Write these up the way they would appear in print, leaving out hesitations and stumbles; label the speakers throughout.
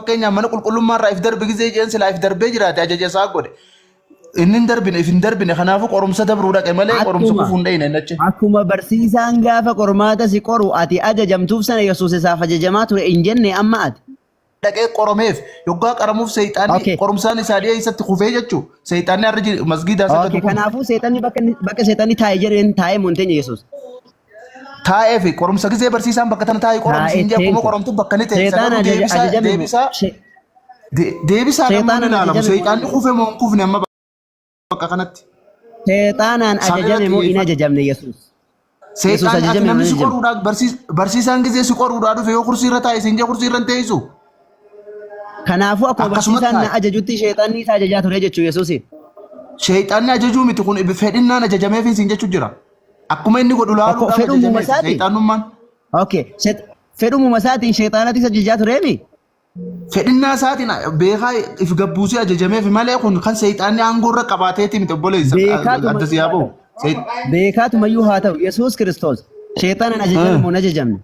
Speaker 1: fakkeenya mana qulqullummaa irraa if darbe gizee jeen sila if darbee jiraate ajaja isaa godhe inni darbine if hin darbine kanaafu qorumsa dabruu dhaqe malee qorumsa kufu hin dhayne nachi
Speaker 2: akkuma barsiisaan gaafa qormaata si qoru ati ajajamtuuf sana Yesuus isaaf ajajamaa ture hin jenne amma ati
Speaker 1: dhaqee qoromeef yoggaa qaramuuf seexaanni qorumsaan isaa dhiyeessatti kufee jechuu seexaanni arri masgiidaa
Speaker 2: sakatu kanaafu seexanni bakka seexanni taa'ee jedheen taa'ee monteenya Yesuus
Speaker 1: taa'ee fi qorumsa gizee barsiisaan bakka tana taa'ee qorumsi hin akkuma qoromtu bakka ni ta'e deebisaa namni ilaalamu seexaanni kufe moo kufne amma bakka kanatti
Speaker 2: seexaanaan ajajame moo hin ajajamne Yesuus
Speaker 1: seexaanni namni si qoruudhaaf barsiisaan gizee si qoruudhaaf dhufe yoo kursii irra taa'e siin jee kursii irra hin teessu
Speaker 2: kanaafu akkuma barsiisaan na ajajutti seexaanni isa ajajaa ture jechuu Yesuus
Speaker 1: seexaanni ajajuu miti kun fedhinnaan ajajameef siin jechuu jira akkuma inni godhu laaluudhaaf ajajame seexaanummaan
Speaker 2: fedhumuma isaatiin seexaanatti isa ajajaa tureemi
Speaker 1: fedhinnaa isaatiin beekaa if gabbuusee ajajameef malee kun kan seexaanni aangoo irra qabaateeti miti obboleessa adda siyaa bahu
Speaker 2: beekaatumayyuu haa ta'u Yesuus Kiristoos seexaanaan ajajame moo hin ajajamne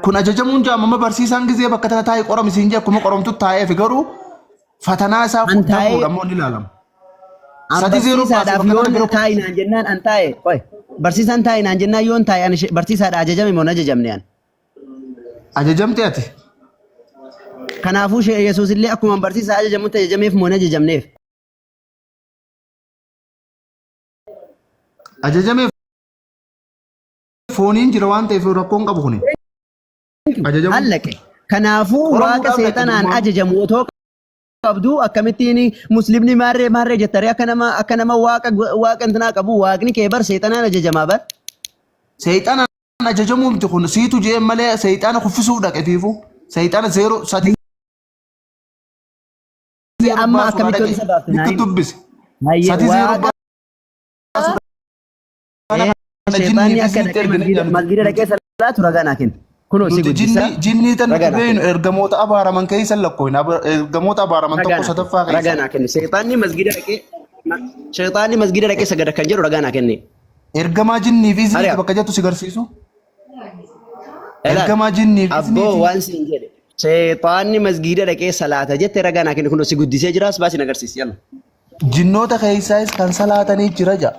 Speaker 1: kun ajajamuun jaamama barsiisaan gizee bakka tana taa'ee qoromisiin jee akkuma qoromtu taa'eef garuu fatanaa isaa fuudhamuudha moo ni ilaalama.
Speaker 2: Barsiisaadhaaf yoon taa'inaan jennaan an taa'e qoy barsiisaan taa'inaan jennaan yoon taa'e barsiisaadha ajajame moo hin ajajamne an
Speaker 1: ajajamte ati
Speaker 2: kanaafuu Yesuus illee akkuma barsiisaa ajajamutti ajajameef moo hin ajajamneef
Speaker 1: ajajameef fooniin jira waan ta'eef rakkoon qabu kuni
Speaker 2: allaqe kanaafuu waaqa seexanaan ajajamu otoo qabdu akkamittiin muslimni maarree jettare akka nama waaqa intinaa qabu waaqni kee bar seexanaan ajajamaa bar
Speaker 1: seexanaan ajajamuu miti kun siitu jee malee seexana kuffisuu dhaqe fiifu seexana 0
Speaker 2: amma akkamitti isa baafte
Speaker 1: dubbise
Speaker 2: seexanni akka dhaqee masgida dhaqee salaatu ragaa naa kenna kuno si guddisa
Speaker 1: jinni tan beenu ergamoota abaaraman keessa lakkoon ergamoota abaaraman tokko sadaffaa keessa
Speaker 2: ragaa naa kenne seexanni masgida dhaqee sagada kan jedhu ragaa naa kenne
Speaker 1: ergamaa jinnii fi isin bakka jettu si garsiisu ergamaa jinnii fi
Speaker 2: abboo waan siin jedhe seexanni masgida dhaqee salaata jette ragaa naa kenne kuno si guddisee jiraas baasi agarsiisi yalla
Speaker 1: jinnoota keessaas kan salaatanii jira ja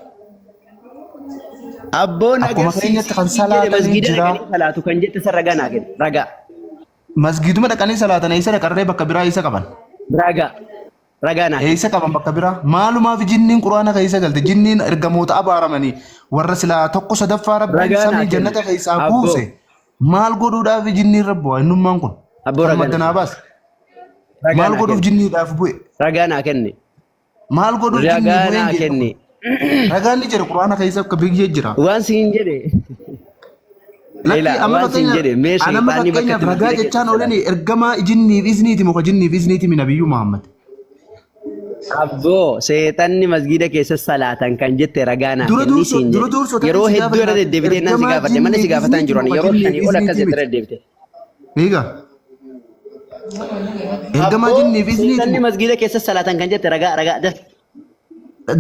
Speaker 2: abboon agarsiisi
Speaker 1: kan salaatanii jira
Speaker 2: salaatu kan jette san ragaa naa kenna ragaa
Speaker 1: masgiduma dhaqanii salaatan eessa dhaqarree bakka biraa eessa qaban
Speaker 2: ragaa naa
Speaker 1: eessa qaban bakka biraa maalumaaf jinniin quraana keessa galte jinniin ergamoota abaaramanii warra silaa tokko sadaffaa rabbiin samii jannata keessaa buuse maal godhuudhaaf jinniin rabbu innummaan kun maddanaa baas maal godhuuf jinniidhaaf bu'e
Speaker 2: ragaa naa kenne
Speaker 1: maal godhuuf
Speaker 2: ragaa naa kenne
Speaker 1: ragaan ni jira quraana keessa akka biyyee jira
Speaker 2: waan siin jedhe
Speaker 1: lakki amma fakkeenya ragaa jechaan oolan ergamaa jinniif isniiti muka jinniif isniiti mina biyyuu Muhammad
Speaker 2: abboo seexanni masgida keessa salaatan kan jette ragaa naa kenni siin jedhe yeroo hedduu irra deddeebitee nan si gaafadhe mana si gaafataan jiran yeroo shanii ol akkas irra deddeebite
Speaker 1: eega ergamaa jinniif isniiti
Speaker 2: seexanni masgida keessa salaatan kan jette ragaa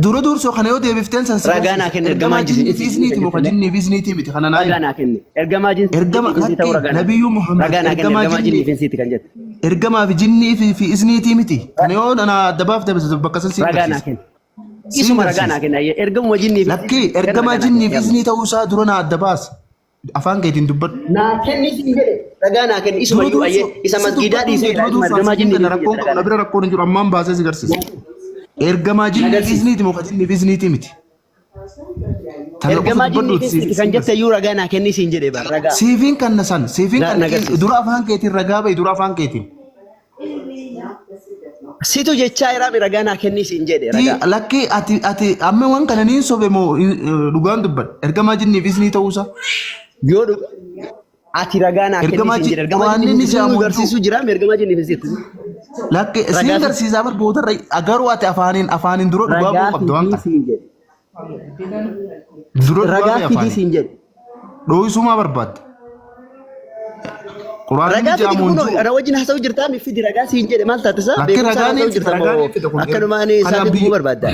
Speaker 1: dura dursoo kana yoo deebifteen san
Speaker 2: ragaa naa kenne ergamaa
Speaker 1: isniiti muka jinniif isniiti miti kana naa
Speaker 2: ragaa naa kenne ergamaa jinniif ta'uu ragaa
Speaker 1: nabiyyuu Muhammad
Speaker 2: ragaa naa kenne ergamaa jinniif isniiti kan jette
Speaker 1: ergamaa fi jinnii fi isniiti miti kana yoo ana addabaaf dabase bakka san si
Speaker 2: ragaa naa kenne isuma ragaa naa kenne ergamaa jinniif
Speaker 1: lakki ergamaa jinniif isnii ta'uu isaa dura na addabaas afaan keetiin dubbadhu
Speaker 2: naa kenni siin jedhe ragaa naa kenne isuma iyyuu ayyee isa masgidaa dhiisee ergamaa jinniif
Speaker 1: rakkoon qabu bira rakkoon hin jiru ammaan baasee si garsiisa ergamaa jinniif isniiti muka jinniif isniiti miti
Speaker 2: ergamaa jinniif kan jette iyyuu ragaa naa kenni siin jedhe bar ragaa
Speaker 1: siifiin kanna san siifiin kanna dura afaan keetiin ragaa ba'i dura afaan keetiin
Speaker 2: situ jechaa iraami ragaa naa kenni siin jedhe ragaa
Speaker 1: lakki ati amma waan kana niin sobe moo dhugaan dubbadha ergamaa jinniif isnii ta'uusa
Speaker 2: yoo ati ragaa naa kenni siin jedhe ergamaa jinniif garsiisuu jiraam ergamaa jinniif isniiti
Speaker 1: lakki siin garsiisaa bar boodarra agaruu ati afaanin dura dhugaa boo qabda waan kana dura
Speaker 2: ragaa fidii siin jedhe
Speaker 1: dhooyisumaa barbaadda
Speaker 2: ragaa fidii kunoo ana wajjin haasa'u jirtaa mi fidi ragaa siin jedhe maal taatisa akkanumaan isaa fiduu barbaadda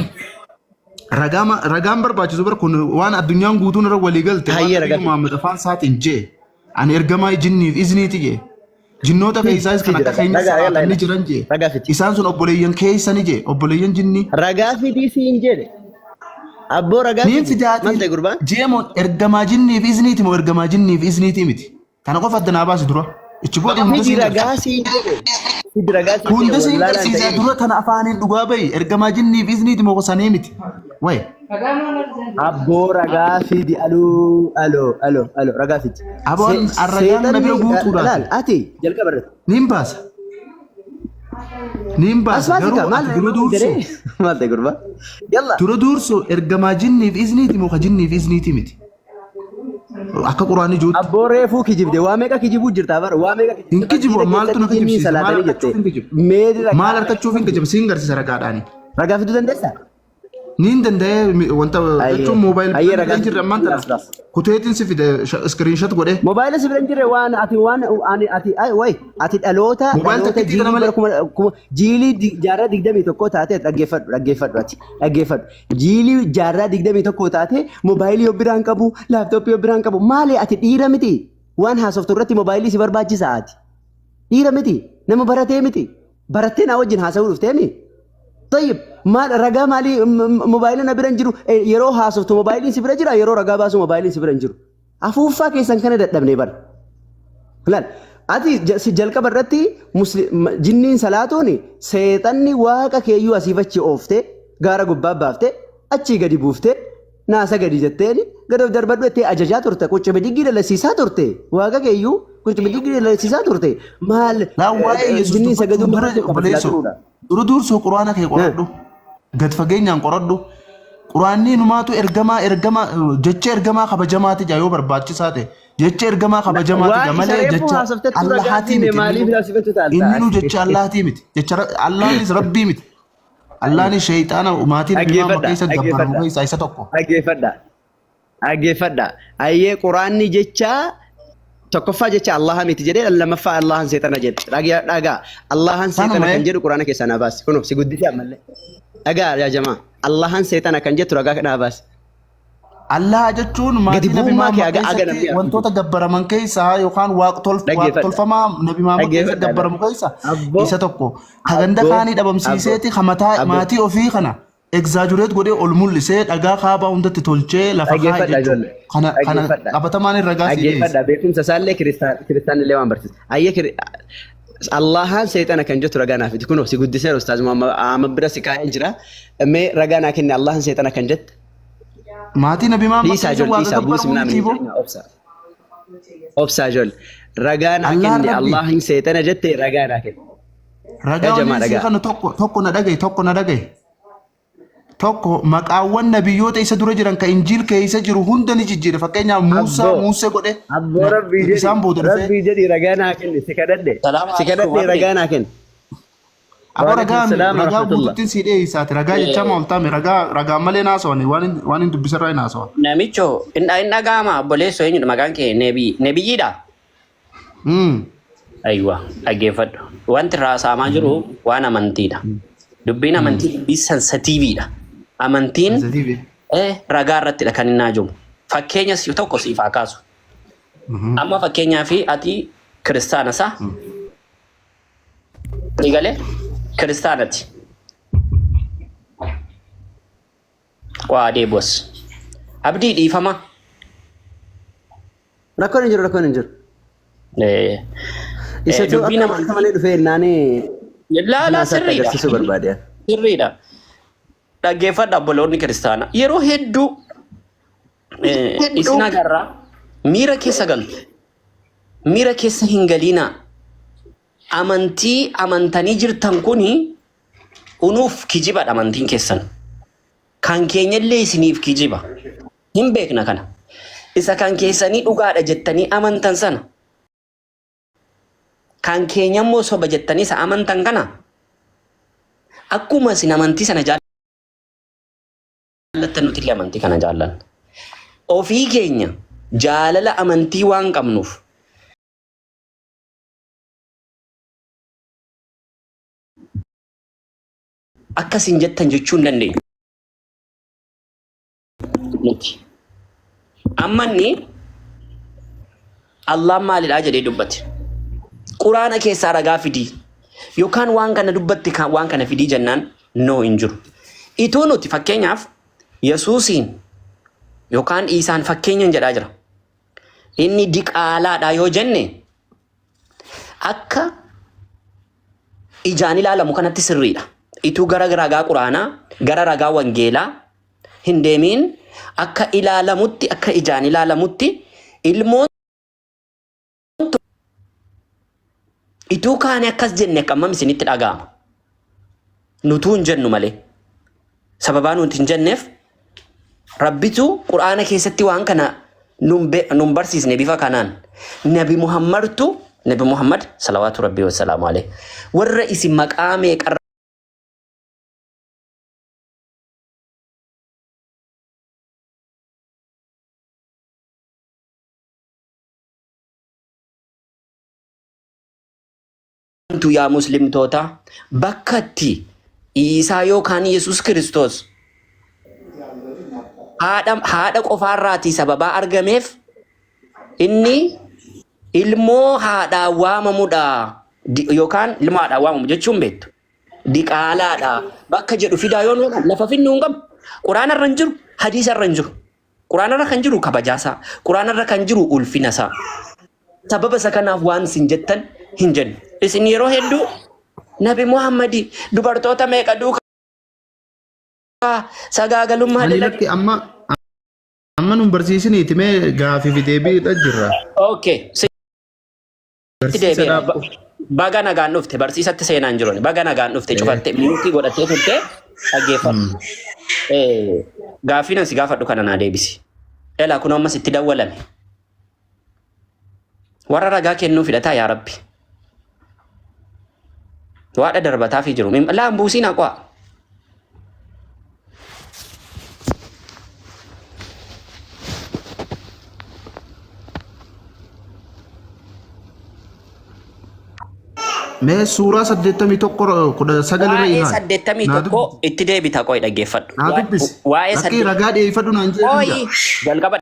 Speaker 1: ragaan barbaachisu bar kun waan addunyaan guutuun irra walii galte Muhammad afaan isaatiin jee ani ergamaa jinniif isniiti jee Jinnoota keessaas kan akka keenya salaatanii jiran jee. Isaan sun obboleeyyan keessanii jee. Obboleeyyan jinnii.
Speaker 2: Ragaa fidii siin jedhe. Abboo ragaa fidii. Maal ta'e gurbaan?
Speaker 1: Jeemoon ergamaa jinnii fi isniiti moo ergamaa jinnii fi isniiti miti. Kana qofa adda naa baasi dura. Ichi booda hunda siin
Speaker 2: ragaa siin jedhe.
Speaker 1: Hunda siin garsiisaa dura kana afaaniin dhugaa bahi. Ergamaa jinnii fi isniiti moo qosanii miti. Wayi.
Speaker 2: Abboo ragaa fidi aloo ragaa fidi.
Speaker 1: Aboon arragaan na bira guutuudhaan.
Speaker 2: Ati jalqaba irratti.
Speaker 1: Niin baasa. Niin baasa garuu dura duursu.
Speaker 2: Maal ta'e gurbaa? Yalla.
Speaker 1: Dura duursu ergamaa jinnii fi isniiti moo ka jinnii fi isniiti miti. Akka quraanii juutu.
Speaker 2: Abboo reefuu kijibde waa meeqa kijibuu jirtaa bara waa meeqa kijibuu.
Speaker 1: Hin kijibu maaltu na kijibsiisa maal harkachuuf hin kijibu siin garsiisa ragaadhaani.
Speaker 2: Ragaa fiduu dandeessaa?
Speaker 1: Niin danda'ee wanta jechuun moobaayilii jirre ammaan tana kuteetiin si fide iskiriinshot godhe.
Speaker 2: Moobaayilii si fide jirre waan ati dhaloota jiilii jaarraa 21 taate dhaggeeffadhu. Jiilii jaarraa 21 taate moobaayilii yoo biraan qabu laaptooppii yoo biraan qabu maali ati dhiira miti waan haasoftu irratti moobaayilii si barbaachisa ati dhiira miti nama baratee miti barattee naa wajjin haasawuu dhufteemi. طيب ما رجع مالي موبايلنا برنجرو يرو هاسوت موبايلين سبرنجرا يرو رجع باسو موبايلين سبرنجرو أفوفا كيسان كان دبني بر فلان أتي سجل كبرتي مسلم جنين سلاتوني سيطاني واقع كيو أسيفتشي أوفته غارا قباب بافته أتشي قدي بوفته ناسا قدي جتيني قدو دربادو اتي أجاجات ورته كوچ بديگي لسيسا تورته واقع كيو كوچ بديگي لسيسا تورته مال
Speaker 1: لا واقع
Speaker 2: جنين سجدو
Speaker 1: بليسو duru dursoo quraana kee qoradhu gad fageenyaan qoradhu quraanni numaatu ergamaa jecha ergamaa kabajamaati jaa yoo barbaachisaa ta'e jecha ergamaa kabajamaati malee jecha allahaatii miti inni nu jecha allahaatii miti jecha allahaanis rabbii miti allahaanis shayxaana maatiin imaama keessa gabbaramu keessaa isa tokko.
Speaker 2: Dhaggeeffadha ayyee quraanni jecha tokkoffaa jecha Allah miti jedhee lammaffaa Allahan seexana jedhe dhagaa Allahan seexana kan jedhu quraana keessaa naa baasi kunoo si guddisee ammallee dhagaa yaa jamaa Allahan seexana kan jettu ragaa naa baasi.
Speaker 1: Allah jechuun maatii nabi Muhammad wantoota gabbaraman keessaa yookaan waaqtolfamaa nabi Muhammad keessa gabbaramu keessaa isa tokko haganda kaanii dhabamsiiseeti hamataa maatii ofii kana exaggerate godhee ol mul'isee dhagaa kaabaa hundatti tolchee lafa kaa'e jechuudha. Kana qabatamaan irra gaasii
Speaker 2: dhaggeeffadha beekumsa isaallee kiristaanillee waan barsiisa. Ayyee Allahaan seexana kan jettu ragaa naaf kunoo si guddisee ustaaz Muhammad bira si kaa'ee jira. Mee ragaa naa kenne Allahaan seexana kan jette.
Speaker 1: Maatii nabi Muhammad
Speaker 2: Liisa buusi minaamin obsaa jol ragaa naa kenne Allahaan seexana jette ragaa naa kenne.
Speaker 1: Ragaa waliin kana tokko na dhagaye. Tokko maqaawwan nabiyyoota isa dura jiran ka injiil keessa jiru hunda ni jijjiire fakkeenyaaf Muusee godhe isaan booda dhufee
Speaker 2: rabbii jedhi ragaa naa kenne si kadhadhe ragaa naa kenne.
Speaker 1: Aba ragaa guutuutiin si dhiyeessaati ragaa jecha maaltaame ragaa malee naasawani waan hin dubbisarraa hin naasawan.
Speaker 3: Namicho hin dhaga'ama obboleessoo eenyudha maqaan kee nebiyyiidha. Aywa dhaggeeffadhu wanti raasaamaa jiru waan amantiidha. Dubbiin amantii dubbii sensitiiviidha. Amantiin ragaa irrattidha kan inni hajamu. Fakkeenyas tokko siif haa kaasu. Amma fakkeenyaaf ati kiristaanasaa ni galee kiristaanati. Waa deebos. Abdii dhiifama.
Speaker 2: Rakkoon hin jiru. Isatu akka malee dhufee naanii.
Speaker 3: Laalaa sirriidha. Dhaggeeffadha obboloonni kiristaana. Yeroo hedduu isin agarraa miira keessa galtu. Miira keessa hin galiinaa. Amantii amantanii jirtan kuni unuuf kijibadha amantiin keessan. Kan keenyallee isiniif kijiba. Hin beekna kana. Isa kan keessanii dhugaadha jettanii amantan sana. Kan keenya immoo soba jettanii isa amantan kana akkuma isin amantii sana jaallattan nuti illee amantii kana jaallanna. Ofii keenya jaalala amantii waan qabnuuf akkasin jettan jechuu hin dandeenyu. Nuti amma inni Allah maalidhaa jedhee dubbate. quraana keessaa ragaa fidii yookaan waan kana dubbatti waan kana fidii jennaan no hin jiru. Itoo nuti fakkeenyaaf Yesuusiin yookaan Iisaan fakkeenyan jedhaa jira. Inni diqaalaadha yoo jenne akka ijaan ilaalamu kanatti sirriidha. Ituu gara ragaa quraanaa gara ragaa wangeelaa hin deemiin akka ilaalamutti akka ijaan ilaalamutti ilmoon ituu kaane akkas jenne akkam isinitti dhaga'ama. Nutuu hin jennu malee sababaa nuti hin jenneef Rabbitu quraana keessatti waan kana nun barsiisne bifa kanaan Nabi Muhammad salawaatu rabbii wa salaamu alayhi warra isin maqaa meeqa yaa muslimtoota bakkatti Isaa yookaan Yesuus Kiristoos haadha qofaarraatii sababaa argameef inni ilmoo haadhaa waamamudha yookaan ilmoo haadhaa waamamu jechuun beektu diqaalaadha bakka jedhu fidaa yoo nuuqan lafa finnu hin qabu quraana irra hin jiru hadiisa irra hin jiru quraana irra kan jiru kabajaasaa quraana irra kan jiru ulfinasaa sababa isa kanaaf waan isin jettan hin jennu isin yeroo hedduu Nabi Muhammadi dubartoota meeqa duuka sagaagalummaa
Speaker 1: Anilatti amma nun barsiisiniiti mee gaafii fi deebiidha jirra.
Speaker 3: Okay. Baga nagaan dhufte barsiisatti seenaan jiruun baga nagaan dhufte cufatte minuutii godhattee turte dhaggeeffadhu. Gaafii nan si gaafadhu kana naa deebisi. Elaa kun ammas itti dawwalame. Warra ragaa kennuu fidhataa yaa Rabbi. Waadha darbataa fi jiru. Laan buusiin haqaa.
Speaker 1: Mee suuraa 81
Speaker 3: waa'ee 81 itti deebita qoy dhaggeeffadhu.
Speaker 1: Waa'ee ragaa dhiyeeffadhu naan jedhu.
Speaker 3: Jalqaba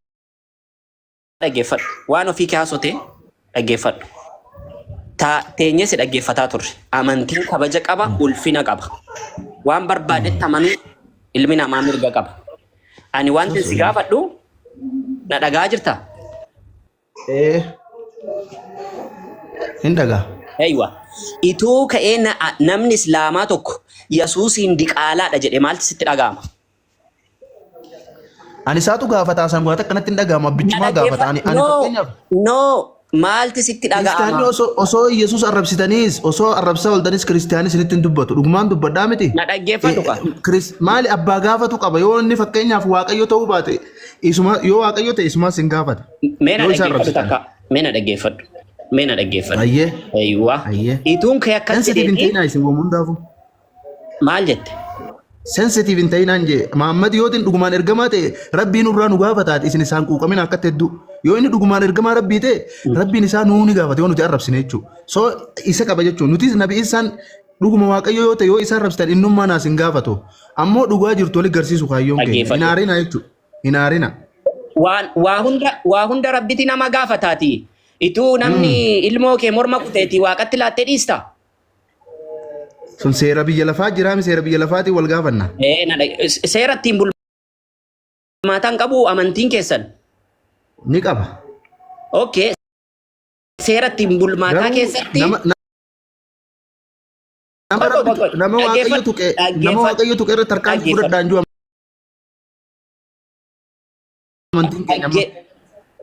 Speaker 3: dhaggeeffadhu. Waan ofii kaasote dhaggeeffadhu. Teenyee si dhaggeeffataa turre. Amantiin kabaja qaba, ulfina qaba. Waan barbaadetti amanuu ilmi namaa mirga qaba. Ani wanti si gaafadhu na dhagaa jirta?
Speaker 1: Hin dhagaa.
Speaker 3: Eeywa. Ituu ka'ee namni Islaamaa tokko Yesuusiin diqaalaadha jedhe maalti sitti dhaga'ama?
Speaker 1: Ani isaatu gaafataa san goota akkanatti hin dhaga'amu abbichumaa gaafataa ani fakkeenyaaf.
Speaker 3: No maalti sitti dhaga'ama?
Speaker 1: Kiristaanni osoo Yesuus arrabsitaniis osoo arrabsaa ooltanis kiristaanii sinitti hin dubbatu dhugumaan dubbadhaa miti.
Speaker 3: Na dhaggeeffadhu ka.
Speaker 1: Maali abbaa gaafatu qaba yoo inni fakkeenyaaf waaqayyo ta'uu baate yoo waaqayyo ta'e isumas hin gaafata.
Speaker 3: Mee na dhaggeeffadhu takka. Mee na dhaggeeffadhu. Mee na dhaggeeffadhu.
Speaker 1: Ayyee.
Speaker 3: Eeywa. Ituun kee akkas
Speaker 1: Sensitive hin ta'inaa isin wamuun daafu.
Speaker 3: Maal jette?
Speaker 1: Sensitive hin ta'inaan jee Muhammad yootiin dhugumaan ergamaa ta'e rabbiin irraa nu gaafataati isin isaan quuqamin akkatti hedduu yoo inni dhugumaan ergamaa rabbii ta'e rabbiin isaa nuu ni gaafata yoo nuti arrabsine jechuudha. So isa qaba jechuudha nuti nabi isaan dhuguma waaqayyo yoo ta'e yoo isa arrabsitan innummaa naas hin gaafatu ammoo dhugaa jirtu wali garsiisu kaayyoon keenya hin haarina jechuudha hin haarina.
Speaker 3: Waa hunda rabbitti nama gaafataati. Ituu namni ilmoo kee morma kuteetii waaqatti laattee dhiista.
Speaker 1: Sun seera biyya lafaa jiraami seera biyya lafaatii wal gaafanna.
Speaker 3: Seera ittiin bulmaataan qabu amantiin keessan.
Speaker 1: Ni qaba.
Speaker 3: Okay. Seera ittiin bulmaataa keessatti.
Speaker 1: Nama waaqayyo tuqe irratti harkaan fudhadhaan jiru amantiin keenya.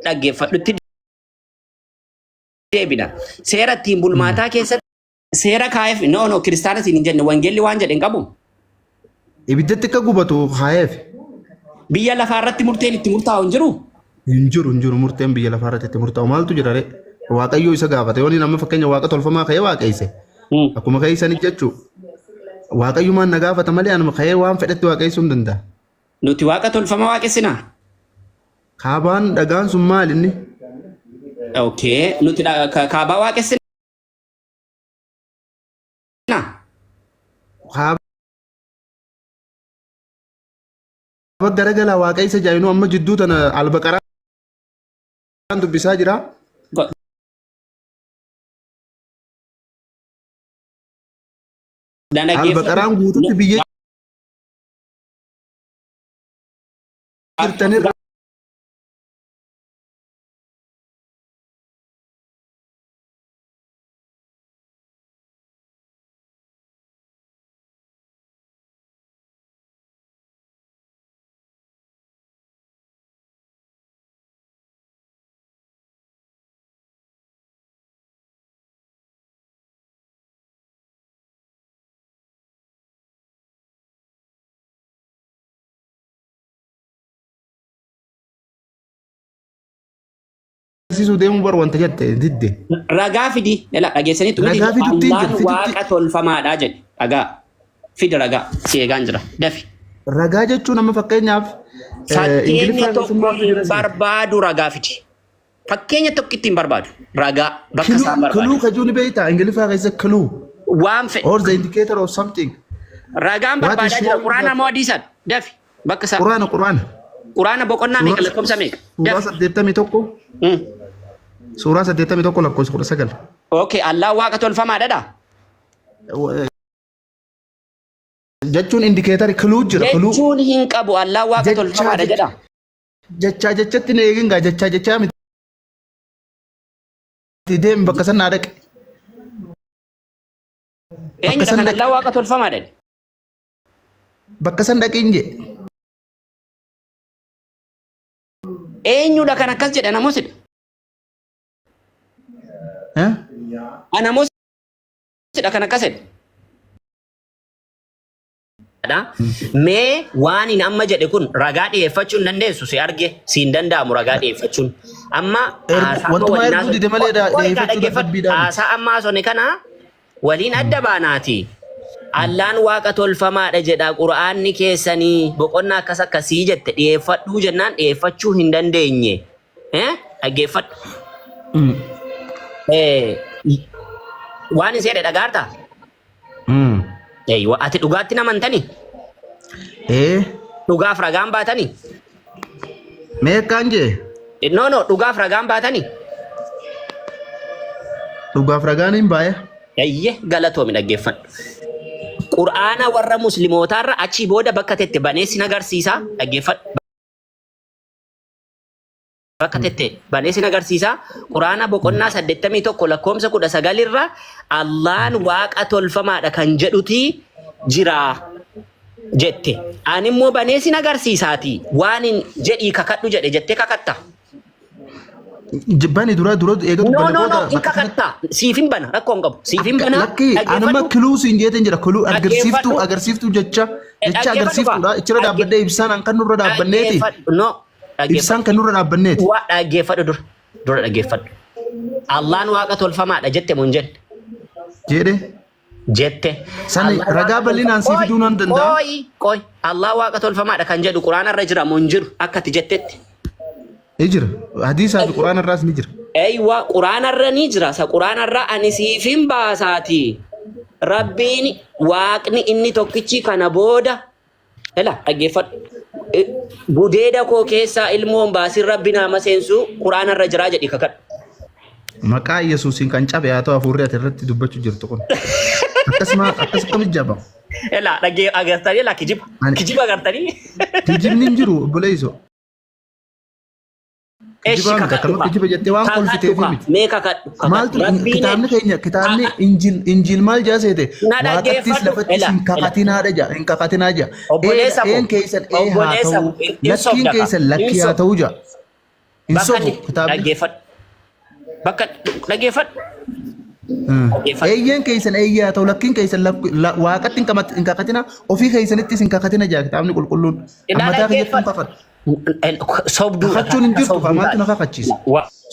Speaker 3: Dhaggeeffadhutti deebina. Seera ittiin bulmaataa keessatti. Seera kaayef no kiristaana siin hin jenne wangeelli waan jedhen qabu.
Speaker 1: Ibiddatti akka gubatu kaayef.
Speaker 3: Biyya lafaa irratti murteen itti murtaa'u hin jiru?
Speaker 1: Hin jiru murteen biyya lafaa irratti itti murtaa'u maaltu jira ree? Waaqayyo isa gaafate yoo nama fakkeenya waaqa tolfamaa ka'ee waaqeesse. Akkuma ka'eessanii jechuudha. Waaqayyumaan na gaafata malee anuma ka'ee waan fedhetti waaqeessuu hin danda'a.
Speaker 3: Nuti waaqa tolfamaa waaqessinaa?
Speaker 1: Kaabaan dhagaan sun maal inni?
Speaker 3: Okay, nuti kaabaa waaqessinaa?
Speaker 1: Garagala waaqayyo isa jaayinuu amma jidduu tana albaqaraan dubbisaa jira. Al-Baqaraan guututti biyya jirtanirra agarsiisuu deemuu bar wanta jette didde.
Speaker 3: Ragaa fidi. Ela dhageessaniitu miti.
Speaker 1: Ragaa fidutti
Speaker 3: Allaan waaqa tolfamaadha jedhe. Ragaa. Fidi ragaa. Si eegaan jira. Dafi.
Speaker 1: Ragaa jechuun amma fakkeenyaaf
Speaker 3: Fakkeenya tokko hin barbaadu ragaa fidi. Fakkeenya tokko ittiin barbaadu. Ragaa bakka isaan
Speaker 1: kiluu
Speaker 3: barbaadu.
Speaker 1: kajuun beektaa Ingiliffaa keessa kiluu
Speaker 3: Waan fe'e.
Speaker 1: or the indicator of something.
Speaker 3: Ragaan barbaadaa jira. Quraana moo hadiisaan? Dafi. Bakka isaa.
Speaker 1: Quraana.
Speaker 3: Quraana boqonnaa meeqa lakkoofsa meeqa?
Speaker 1: Suuraa
Speaker 3: Dafi.
Speaker 1: 81 suuraa 81 lakkoofsa 19.
Speaker 3: Okay, Allah waaqa tolfamaadha dha.
Speaker 1: Jechuun indikeetari kiluu jira kiluu.
Speaker 3: Jechuun hin qabu Allah waaqa
Speaker 1: Jechaa
Speaker 3: tolfamaadha jedha.
Speaker 1: jechatti na eegin gaa jechaa miti deem bakka san naa dhaqe.
Speaker 3: Eenyudha kan Allah waaqa tolfamaadha?
Speaker 1: Bakka san dhaqiin jee.
Speaker 3: Eenyudha kan akkas jedha namoota? Namoota kan akkas jedha. Mee waan hin amma jedhe kun ragaa dhiyeeffachuu hin dandeessu si arge si hin danda'amu ragaa dhiyeeffachuun. Amma
Speaker 1: Wantuma erguu dide malee dhiyeeffachuu dadhabbiidhaan.
Speaker 3: haasaa ammaa sonne kana waliin adda baanaati. Allaan waaqa tolfamaadha jedha qura'aanni keessanii boqonnaa akkasii jette dhiyeeffadhuu jennaan dhiyeeffachuu hin dandeenye. Dhaggeeffadhu. Waan hin seedhe dhagaartaa? Ati dhugaatti namantanii? Dhugaaf ragaan baatanii?
Speaker 1: Mee akkaan jee?
Speaker 3: No, dhugaaf ragaan baatanii?
Speaker 1: Dhugaaf ragaan hin baaya.
Speaker 3: Eeyyee galatoomi dhaggeeffadhu. Qur'aana warra muslimootaarra achii booda bakka tette baneessin agarsiisaa dhaggeeffadhu. Bakka tette baneessin agarsiisaa qur'aana boqonnaa 81 lakkoofsa 19 irra Allaan waaqa tolfamaadha kan jedhuti jira jette. Ani immoo baneessin agarsiisaati waan hin jedhii kakadhu jedhe jettee kakatta.
Speaker 1: Bani dura eegatu bana
Speaker 3: No, hin kakatta. Siifin bana rakkoon qabu. Siifin bana.
Speaker 1: Lakki anuma kiluu siin jeeteen jira kiluu agarsiiftuu jecha agarsiiftuudha ichira dhaabbadhee ibsaan an kan nurra dhaabbanneeti.
Speaker 3: No.
Speaker 1: Ibsaan kan nurra dhaabbanneeti.
Speaker 3: Waa dhaggeeffadhu dura dhaggeeffadhu. Allaan waaqa tolfamaadha jette mun jenne.
Speaker 1: Jedhe.
Speaker 3: Jette.
Speaker 1: Sani ragaa bal'inaan siif fiduu nan danda'a.
Speaker 3: Qoy. Allah waaqa tolfamaadha kan jedhu quraana irra jira mun jiru akka ati jettetti.
Speaker 1: Ni jira. Hadiisaa fi quraana irraas ni jira.
Speaker 3: Eeywa quraana irra ni jira. Sa quraana irra ani siifin baasaati. Rabbiin waaqni inni tokkichi kana booda. Ela dhaggeeffadhu. Gudeeda koo keessaa ilmoon baasin rabbi nama seensu quraana irra jiraa jedhi kakadhu.
Speaker 1: Maqaa Yesuusiin kan cabe haa ta'u hafuurri ati irratti dubbachuu jirtu kun. Akkas akkamitti jaba?
Speaker 3: Ela dhaggee agartanii ela kijiba. Kijiba agartanii.
Speaker 1: Kijibni hin jiru obboleeyso. Kijiba jettee waan kolfiteef miti.
Speaker 3: Mee kakadhu.
Speaker 1: Maaltu kitaabni keenya kitaabni injiil maal jaaseete waaqattis lafattis hin kakatinaadha jaa hin kakatinaa jaa. Een keessan haa ta'u lakkiin keessan lakkii haa ta'u jaa. Hin sobu kitaabni.
Speaker 3: Dhaggeeffadhu. Bakka dhaggeeffadhu.
Speaker 1: Eeyyeen keessan eeyyee haa ta'u lakkiin keessan waaqatti hin kakatina ofii keessanittis hin kakatina jaa kitaabni qulqulluun. Ammataa keessatti hin kakatu.
Speaker 3: Sobduu.
Speaker 1: Kakachuun hin jirtu maaltu na kakachiisa.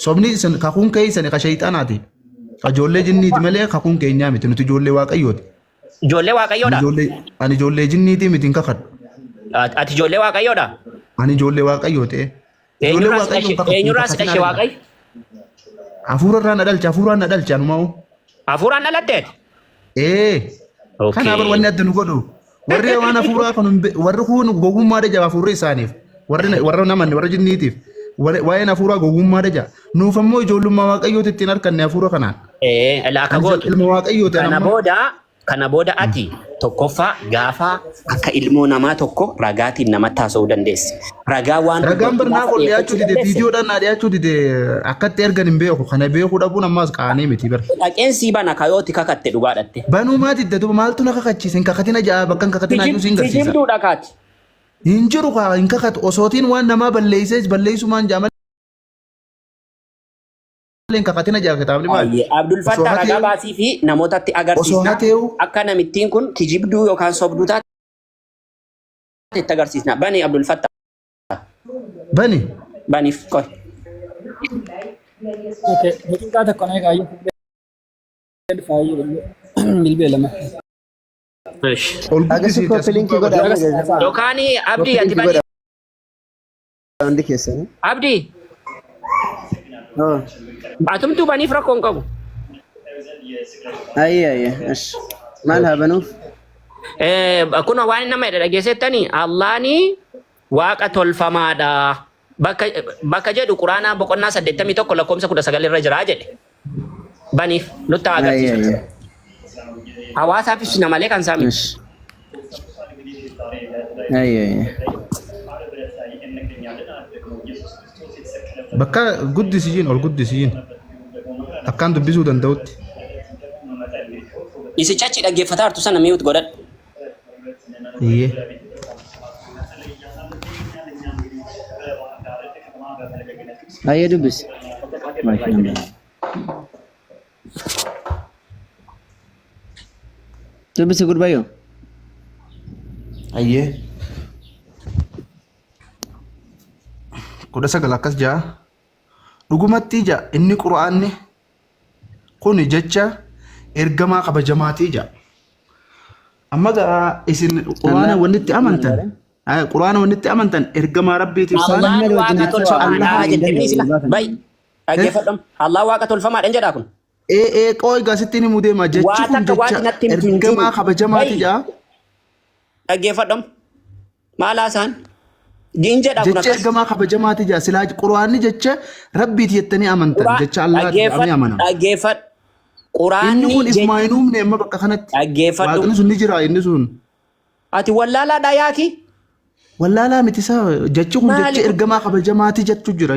Speaker 1: Sobni kakuun keessan ka shayxaanaati. Ka ijoollee jinniiti malee kakuun keenyaa miti nuti ijoollee waaqayyooti.
Speaker 3: Ijoollee waaqayyoodha.
Speaker 1: Ani ijoollee jinniiti miti hin kakadhu.
Speaker 3: Ati ijoollee waaqayyoodha.
Speaker 1: Ani ijoollee waaqayyooti.
Speaker 3: Eenyurraas dhashe waaqayyo.
Speaker 1: Hafuurarraa na dhalche anumaa.
Speaker 3: Hafuuraan dhalatte?
Speaker 1: Kanaaf wanni adda nu godhu. Warri waan hafuuraa kan warri kun gogummaa dhaja hafuurri isaaniif. Warra namanni warra jinniitiif. Waa'een hafuuraa gogummaa dhaja. Nuuf ammoo ijoollummaa waaqayyooti ittiin harkanne hafuura kanaan.
Speaker 3: Ilma waaqayyooti. Kana booda ati tokkoffaa gaafa akka ilmoo namaa tokko ragaatiin namatti haasa'uu dandeessi. Ragaa waan
Speaker 1: ragaan barnaa qol dhiyaachuu dide viidiyoodhaan naa dhiyaachuu dide akkatti ergan hin beeku kana beekuu dhabuun ammaas qaanii miti bar.
Speaker 3: Dhaqeen sii bana kayooti kakatte dhugaadhatte.
Speaker 1: Banuu maati duuba maaltu na kakachiise hin kakatina ja'a bakka hin kakatina ajuu siin garsiisa.
Speaker 3: Kijibduu dhakaati.
Speaker 1: Hin jiru kaa hin kakatu osootiin waan namaa balleessumaan ja'a leen kakatina ja'a kitaabni maali.
Speaker 3: Abdul Fattah ragaa baasii fi namootatti agarsiisna akka namittiin kun kijibduu yookaan sobduu taate itti agarsiisna. Bani Abdul Fattah.
Speaker 1: Bani.
Speaker 3: Baniif qoy.
Speaker 4: Daqiiqaa tokko na eegaa bilbila lama.
Speaker 2: Agarsiis koppii linkii godhaa.
Speaker 3: Yookaan Abdii ati bani.
Speaker 2: Hundi keessan.
Speaker 3: Abdii. Atumtuu baniif rakkoon qabu.
Speaker 2: Ayye. Maal haa banuuf?
Speaker 3: Kun waan nama jedha dhageessettanii Allaani waaqa tolfamaadha. Bakka jedhu Quraanaa boqonnaa 81 lakkoofsa 19 irra jira jedhe. Baniif nutti agarsiisa. Hawaasaaf ibsina malee kan saami.
Speaker 2: Ayye.
Speaker 1: Bakka guddisiin ol guddisiin akkaan dubbisuu danda'utti.
Speaker 3: Isichachi dhaggeeffataa hartu sana mi'uut godhadhu.
Speaker 1: Iyyee.
Speaker 2: Ayye dubbis. Dubbisi gurbayyoo.
Speaker 1: Ayyee. 19 akkas ja'a. Dhugumatti ija inni quraanni kun jecha ergamaa kabajamaatii ija. Amma gaa isin quraana wannitti amantan. Quraana wannitti amantan ergamaa rabbiitiif
Speaker 3: Allaan waaqa tolfamaadha jettanii sila. Bayi dhaggeeffadhamu. Allah waaqa tolfamaadha jedhaa kun.
Speaker 1: Qooyi gaasittiin himuu deema jechi kun jecha ergamaa kabajamaatii ija.
Speaker 3: Dhaggeeffadhamu. Maal haasaan?
Speaker 1: Jecha ergamaa kabajamaatii ija. Silaa quraanni jecha rabbiiti jettanii amantan. Jecha Allah jedhamee amanama.
Speaker 3: Dhaggeeffadhu.
Speaker 1: Inni kun Ismaa'iluun neemma bakka kanatti.
Speaker 3: Dhaggeeffadhu.
Speaker 1: Waaqni sun ni jira inni sun.
Speaker 3: Ati wallaalaadha yaaki?
Speaker 1: Wallaalaa miti isaa jechi kun jecha ergamaa kabajamaatii jechuu jira.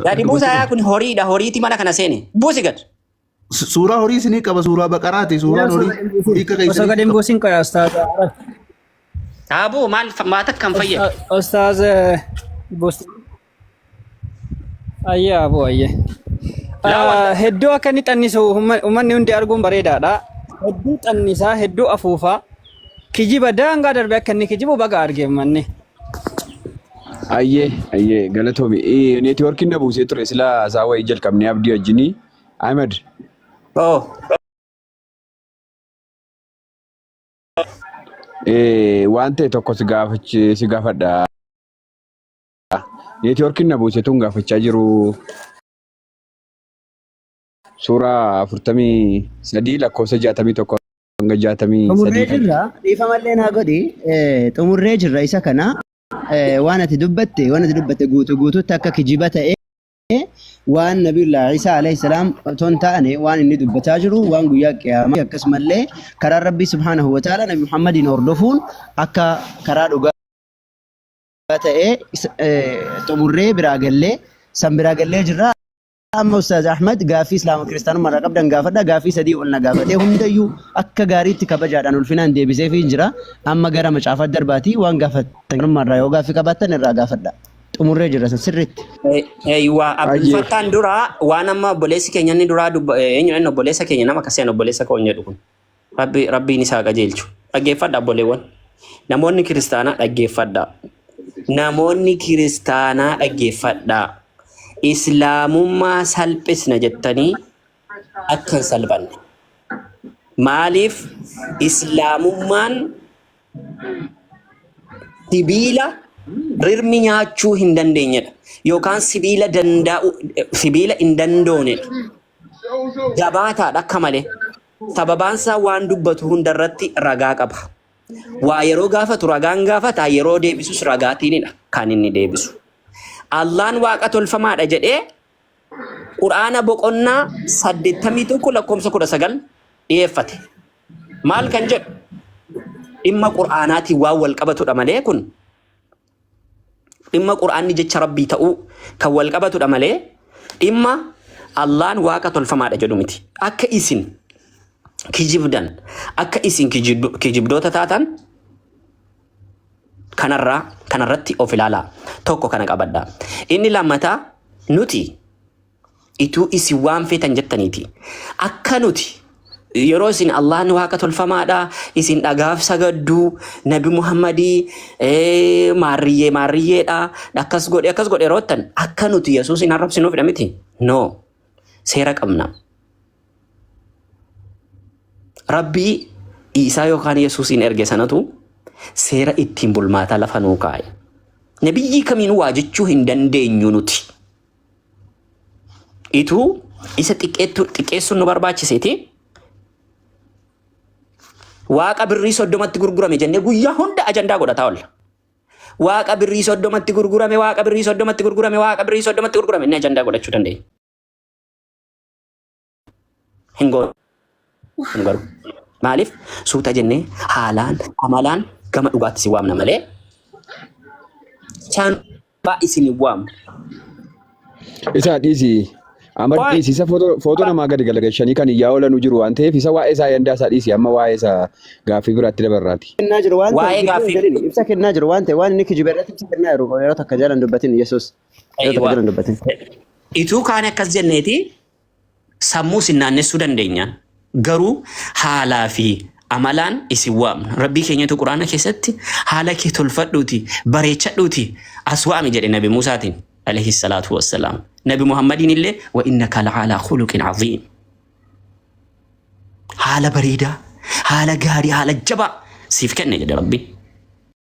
Speaker 3: Gadi buusaa yaa kun horiidha. Horiiti mana kana seene. Buusi gad.
Speaker 1: Suuraa horii isinii qaba suuraa baqaraati suuraan horii hiika
Speaker 4: Osoo
Speaker 1: keessanii.
Speaker 4: gadi hin buusin qoya ustaaz.
Speaker 3: Aboo maal maata kan fayyadu?
Speaker 4: Ustaaz buusin. Ayye aboo ayye. Hedduu akka inni xannisu uummanni hundi arguun bareedaadha. Hedduu xannisaa hedduu afuufaa. Kijiba daangaa darbee akka inni kijibu baga argee manni.
Speaker 5: Ayyee galatoomi. Neetwoorkiin na buusee ture silaa saawwa jalqabnee abdii wajjinii. Ahmed.
Speaker 3: Oo.
Speaker 5: Waan ta'e tokko si gaafadha. Neetwoorkiin na buusee tun gaafachaa jiru. Suuraa 43 lakkoofsa 61 hanga 63.
Speaker 2: Xumurree jirra. Dhiifamallee naa godhi. Xumurree jirra isa kana. Waan ati dubbatte guutuutti akka kijiba ta'e waan Nabiyullah Isaa alayhi salaam otoo taane waan inni dubbataa jiru waan guyyaa qiyaamaa akkasumallee karaa Rabbii subhaanahu wa ta'ala Nabi Muhammadiin hordofuun akka karaa dhugaa ta'e xumurree biraa gallee jirra. Amma Ustaaz Ahmad gaaffii Islaama Kiristaanummaa irraa qabdan gaafadha. Gaaffii sadii ol na gaafatee hundayyuu akka gaariitti kabajaadhaan ulfinaan deebiseefii jira. Amma gara macaafa darbaati waan gaafattan irraa yoo gaaffii qabaattan irraa gaafadha. Xumurree jira sirriitti.
Speaker 3: Waa Abdul Fattaan dura waan amma obboleessi keenya inni duraa eenyuun obboleessa keenya nama akkasii obboleessa koo hin jedhu kun. Rabbiin isaa qajeelchu. Dhaggeeffadha obboleewwan. Namoonni kiristaanaa dhaggeeffadha. Namoonni kiristaanaa dhaggeeffadha. Islaamummaa salphisna jettanii akkan salphanne. Maaliif Islaamummaan sibiila rirmi nyaachuu hin dandeenyedha. Yookaan sibiila hin dandoonedha. Jabaataadha akka malee. Sababaansaa waan dubbatu hundarratti ragaa qaba. Waa yeroo gaafatu ragaan gaafata yeroo deebisus ragaatiinidha kan inni deebisu. Allaan waaqa tolfamaadha jedhee Quraana boqonnaa 81 lakkoofsa 19 dhiyeeffate. maal kan jedhu dhimma qur'aanaati waa wal qabatudha malee kun dhimma qur'aanni jecha rabbii ta'uu kan wal qabatudha malee dhimma Allahan waaqa tolfamaadha jedhu miti. Akka isin kijibdan akka isin kijibdoota taatan kanarratti of ilaalaa. Tokko kana qabadhaa. Inni lammataa nuti ituu isin waan feetan jettaniiti. Akka nuti yeroo isin Allahan waaqa tolfamaadha isin dhagaaf sagadduu Nabi Muhammadii maarriyyeedha akkas godhe yeroo jettan akka nuti Yesuus hin arrabsinuufidha miti. No, seera qabna. Rabbii Isaa yookaan Yesuusin erge sanatu seera ittiin bulmaataa lafa nuu kaa'e. Nabiyyi kamiin waa jechuu hin dandeenyu nuti. Ituu isa xiqqeessuun nu barbaachiseeti. Waaqa birrii 30tti gurgurame jennee guyyaa hunda ajandaa godhataa oolla. Waaqa birrii 30tti gurgurame, waaqa birrii 30tti gurgurame, waaqa birrii 30tti gurgurame inni ajandaa godhachuu dandeenya. Hin garu. Maaliif suuta jennee haalaan amalaan gama dhugaatti si waamna malee isaan isin waamna.
Speaker 5: Isa dhiisi. Amma dhiisi isa footoo namaa gadi galagalchanii kan iyyaa oolan jiru waan ta'eef isa waa'ee isaa yandaa isaa dhiisi amma waa'ee isaa gaaffii biraatti dabarraati.
Speaker 3: Waa'ee gaaffii
Speaker 2: ibsa kennaa jiru waan ta'e waan inni kijiba irratti ibsa kennaa jiru yeroo takka jalan dubbatin Yesuus. Yeroo takka jalan dubbatin.
Speaker 3: Ituu kaan akkas jenneeti sammuu sin naannessuu dandeenya. Garuu haalaa fi amalaan isin waamna. Rabbii keenyatu Quraana keessatti haala kee tolfadhuuti bareechadhuuti as waami jedhe Nabi Musaatiin alayhi salaatu wassalaam. Nabi Muhammadiin illee wa innaka la'alaa khuluqin aziim. Haala bareedaa, haala gaarii, haala jabaa siif kenne jedhe Rabbi.